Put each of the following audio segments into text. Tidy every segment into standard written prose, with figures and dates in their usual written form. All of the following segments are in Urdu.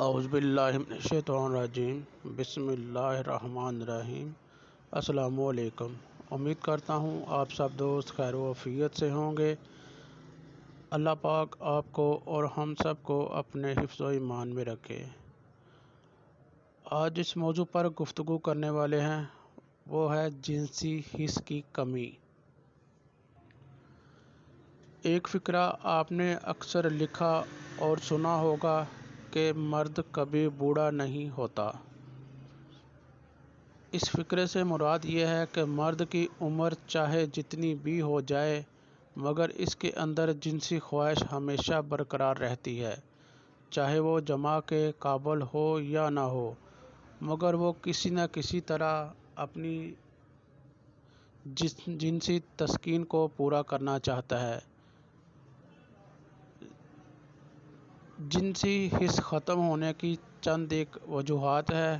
اعوذ باللہ من الشیطان الرجیم بسم اللہ الرحمن الرحیم۔ السلام علیکم۔ امید کرتا ہوں آپ سب دوست خیر و عافیت سے ہوں گے۔ اللہ پاک آپ کو اور ہم سب کو اپنے حفظ و ایمان میں رکھے۔ آج جس موضوع پر گفتگو کرنے والے ہیں وہ ہے جنسی حس کی کمی۔ ایک فقرہ آپ نے اکثر لکھا اور سنا ہوگا کہ مرد کبھی بوڑھا نہیں ہوتا۔ اس فقرے سے مراد یہ ہے کہ مرد کی عمر چاہے جتنی بھی ہو جائے مگر اس کے اندر جنسی خواہش ہمیشہ برقرار رہتی ہے، چاہے وہ جماع کے قابل ہو یا نہ ہو، مگر وہ کسی نہ کسی طرح اپنی جنسی تسکین کو پورا کرنا چاہتا ہے۔ جنسی حس ختم ہونے کی چند ایک وجوہات ہے۔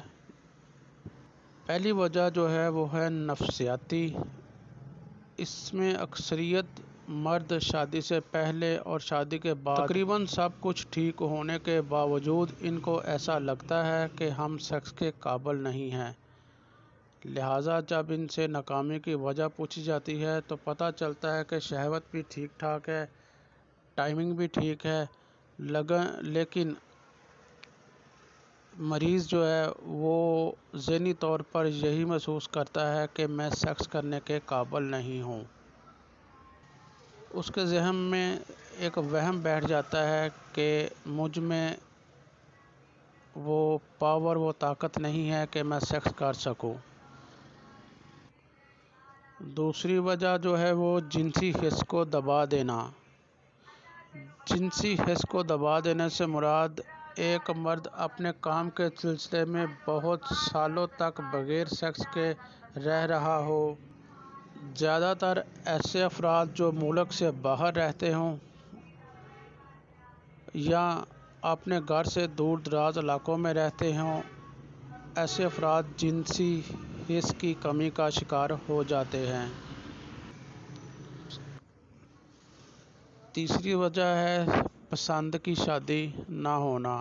پہلی وجہ جو ہے وہ ہے نفسیاتی۔ اس میں اکثریت مرد شادی سے پہلے اور شادی کے بعد تقریباً سب کچھ ٹھیک ہونے کے باوجود ان کو ایسا لگتا ہے کہ ہم سیکس کے قابل نہیں ہیں، لہٰذا جب ان سے ناکامی کی وجہ پوچھی جاتی ہے تو پتہ چلتا ہے کہ شہوت بھی ٹھیک ٹھاک ہے، ٹائمنگ بھی ٹھیک ہے، لیکن مریض جو ہے وہ ذہنی طور پر یہی محسوس کرتا ہے کہ میں سیکس کرنے کے قابل نہیں ہوں۔ اس کے ذہن میں ایک وہم بیٹھ جاتا ہے کہ مجھ میں وہ پاور، وہ طاقت نہیں ہے کہ میں سیکس کر سکوں۔ دوسری وجہ جو ہے وہ جنسی حس کو دبا دینا۔ جنسی حس کو دبا دینے سے مراد ایک مرد اپنے کام کے سلسلے میں بہت سالوں تک بغیر سیکس کے رہ رہا ہو۔ زیادہ تر ایسے افراد جو ملک سے باہر رہتے ہوں یا اپنے گھر سے دور دراز علاقوں میں رہتے ہوں، ایسے افراد جنسی حس کی کمی کا شکار ہو جاتے ہیں۔ تیسری وجہ ہے پسند کی شادی نہ ہونا۔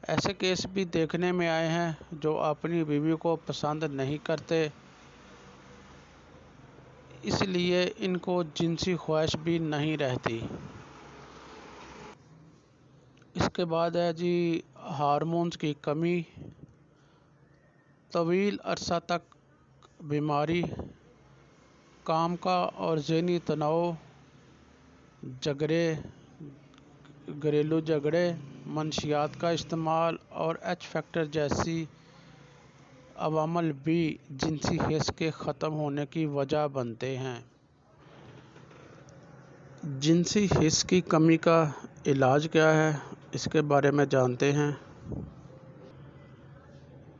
ایسے کیس بھی دیکھنے میں آئے ہیں جو اپنی بیوی کو پسند نہیں کرتے، اس لیے ان کو جنسی خواہش بھی نہیں رہتی۔ اس کے بعد ہے جی ہارمونز کی کمی، طویل عرصہ تک بیماری، کام کا اور ذہنی تناؤ، گھریلو جھگڑے، منشیات کا استعمال اور ایچ فیکٹر جیسی عوامل بھی جنسی حس کے ختم ہونے کی وجہ بنتے ہیں۔ جنسی حس کی کمی کا علاج کیا ہے، اس کے بارے میں جانتے ہیں۔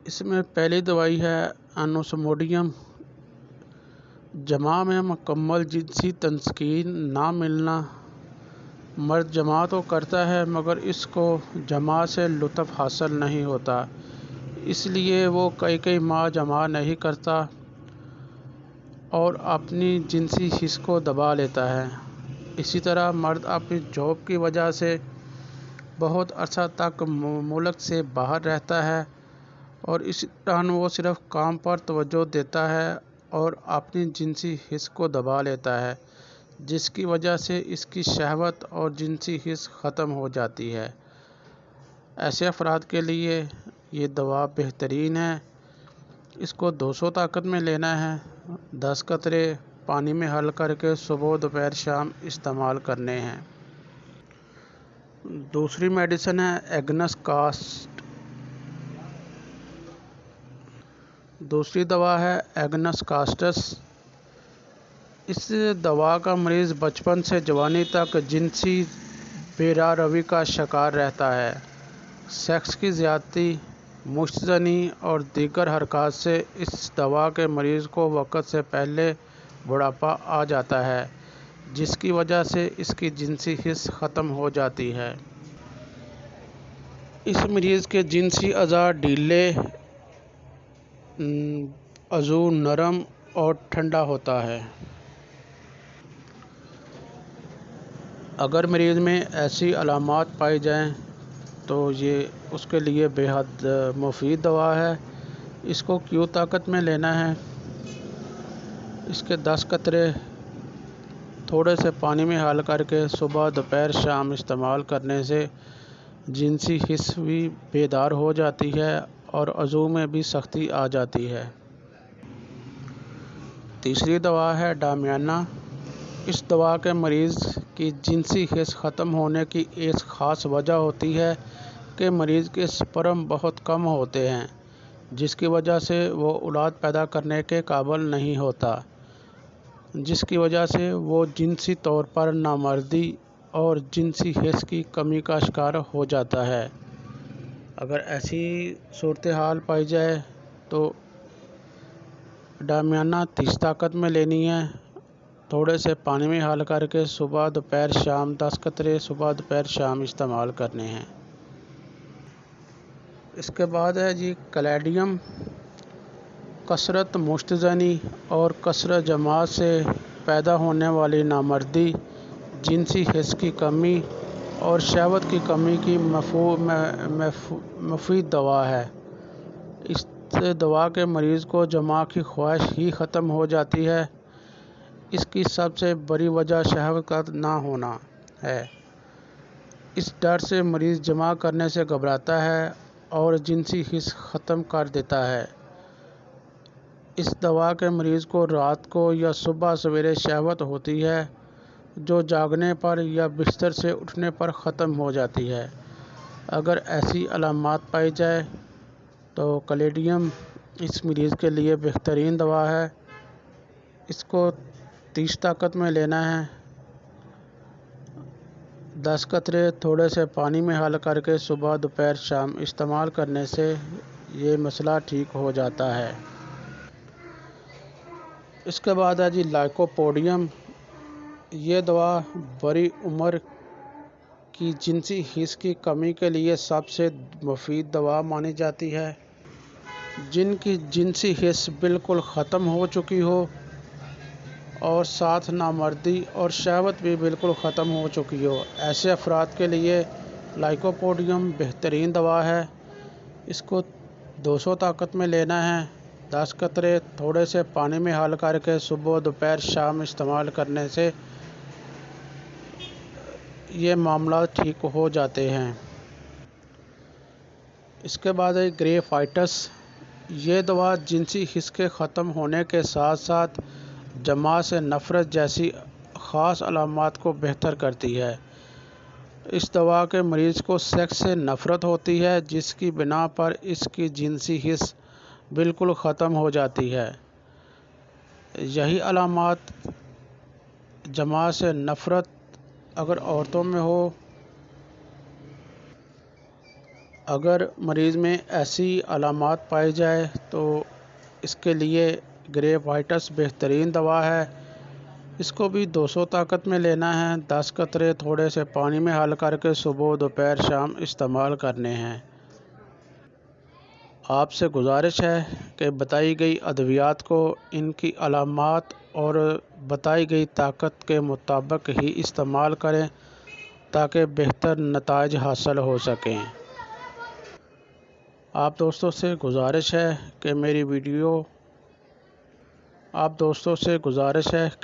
اس میں پہلی دوائی ہے انوسموڈیم۔ جماع میں مکمل جنسی تسکین نہ ملنا۔ مرد جماع تو کرتا ہے مگر اس کو جماع سے لطف حاصل نہیں ہوتا، اس لیے وہ کئی ماہ جماع نہیں کرتا اور اپنی جنسی حس کو دبا لیتا ہے۔ اسی طرح مرد اپنی جاب کی وجہ سے بہت عرصہ تک ملک سے باہر رہتا ہے اور اس دوران وہ صرف کام پر توجہ دیتا ہے اور اپنی جنسی حس کو دبا لیتا ہے، جس کی وجہ سے اس کی شہوت اور جنسی حس ختم ہو جاتی ہے۔ ایسے افراد کے لیے یہ دوا بہترین ہے۔ اس کو 200 طاقت میں لینا ہے، 10 قطرے پانی میں حل کر کے صبح دوپہر شام استعمال کرنے ہیں۔ دوسری میڈیسن ہے ایگنس کاسٹ۔ دوسری دوا ہے ایگنس کاسٹس۔ اس دوا کا مریض بچپن سے جوانی تک جنسی بے راہ روی کا شکار رہتا ہے۔ سیکس کی زیادتی، مشت زنی اور دیگر حرکات سے اس دوا کے مریض کو وقت سے پہلے بڑھاپا آ جاتا ہے، جس کی وجہ سے اس کی جنسی حس ختم ہو جاتی ہے۔ اس مریض کے جنسی اعضاء ڈھیلے، عضو نرم اور ٹھنڈا ہوتا ہے۔ اگر مریض میں ایسی علامات پائی جائیں تو یہ اس کے لیے بے حد مفید دوا ہے۔ اس کو کیو طاقت میں لینا ہے۔ اس کے 10 قطرے تھوڑے سے پانی میں حل کر کے صبح دوپہر شام استعمال کرنے سے جنسی حس بھی بیدار ہو جاتی ہے اور عضو میں بھی سختی آ جاتی ہے۔ تیسری دوا ہے ڈامیانہ۔ اس دوا کے مریض کی جنسی حس ختم ہونے کی ایک خاص وجہ ہوتی ہے کہ مریض کے سپرم بہت کم ہوتے ہیں، جس کی وجہ سے وہ اولاد پیدا کرنے کے قابل نہیں ہوتا، جس کی وجہ سے وہ جنسی طور پر نامردی اور جنسی حس کی کمی کا شکار ہو جاتا ہے۔ اگر ایسی صورتحال پائی جائے تو ڈامیانہ 30 طاقت میں لینی ہے، تھوڑے سے پانی میں حل کر کے صبح دوپہر شام 10 قطرے صبح دوپہر شام استعمال کرنے ہیں۔ اس کے بعد ہے جی کلیڈیم۔ کثرت مشت زنی اور کثرت جماعت سے پیدا ہونے والی نامردی، جنسی حس کی کمی اور شہوت کی کمی کی مفید دوا ہے۔ اس دوا کے مریض کو جماع کی خواہش ہی ختم ہو جاتی ہے۔ اس کی سب سے بڑی وجہ شہوت کا نہ ہونا ہے۔ اس ڈر سے مریض جماع کرنے سے گھبراتا ہے اور جنسی حس ختم کر دیتا ہے۔ اس دوا کے مریض کو رات کو یا صبح سویرے شہوت ہوتی ہے، جو جاگنے پر یا بستر سے اٹھنے پر ختم ہو جاتی ہے۔ اگر ایسی علامات پائی جائے تو کلیڈیم اس مریض کے لیے بہترین دوا ہے۔ اس کو 30 طاقت میں لینا ہے، 10 قطرے تھوڑے سے پانی میں حل کر کے صبح دوپہر شام استعمال کرنے سے یہ مسئلہ ٹھیک ہو جاتا ہے۔ اس کے بعد ہے جی لائکوپوڈیم۔ یہ دوا بڑی عمر کی جنسی حس کی کمی کے لیے سب سے مفید دوا مانی جاتی ہے۔ جن کی جنسی حس بالکل ختم ہو چکی ہو اور ساتھ نامردی اور شہوت بھی بالکل ختم ہو چکی ہو، ایسے افراد کے لیے لائکوپوڈیم بہترین دوا ہے۔ اس کو 200 طاقت میں لینا ہے، 10 قطرے تھوڑے سے پانی میں حل کر کے صبح دوپہر شام استعمال کرنے سے یہ معاملات ٹھیک ہو جاتے ہیں۔ اس کے بعد ہے گریفائٹس۔ یہ دوا جنسی حس کے ختم ہونے کے ساتھ ساتھ جماع سے نفرت جیسی خاص علامات کو بہتر کرتی ہے۔ اس دوا کے مریض کو سیکس سے نفرت ہوتی ہے، جس کی بنا پر اس کی جنسی حس بالکل ختم ہو جاتی ہے۔ یہی علامات جماع سے نفرت اگر عورتوں میں ہو، اگر مریض میں ایسی علامات پائی جائے تو اس کے لیے گریفائٹس بہترین دوا ہے۔ اس کو بھی 200 طاقت میں لینا ہے، 10 قطرے تھوڑے سے پانی میں حل کر کے صبح دوپہر شام استعمال کرنے ہیں۔ آپ سے گزارش ہے کہ بتائی گئی ادویات کو ان کی علامات اور بتائی گئی طاقت کے مطابق ہی استعمال کریں تاکہ بہتر نتائج حاصل ہو سکیں۔ آپ دوستوں سے گزارش ہے کہ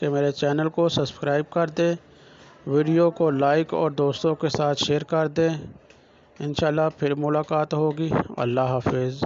میرے چینل کو سبسکرائب کر دیں، ویڈیو کو لائک اور دوستوں کے ساتھ شیئر کر دیں۔ انشاءاللہ پھر ملاقات ہوگی۔ اللہ حافظ۔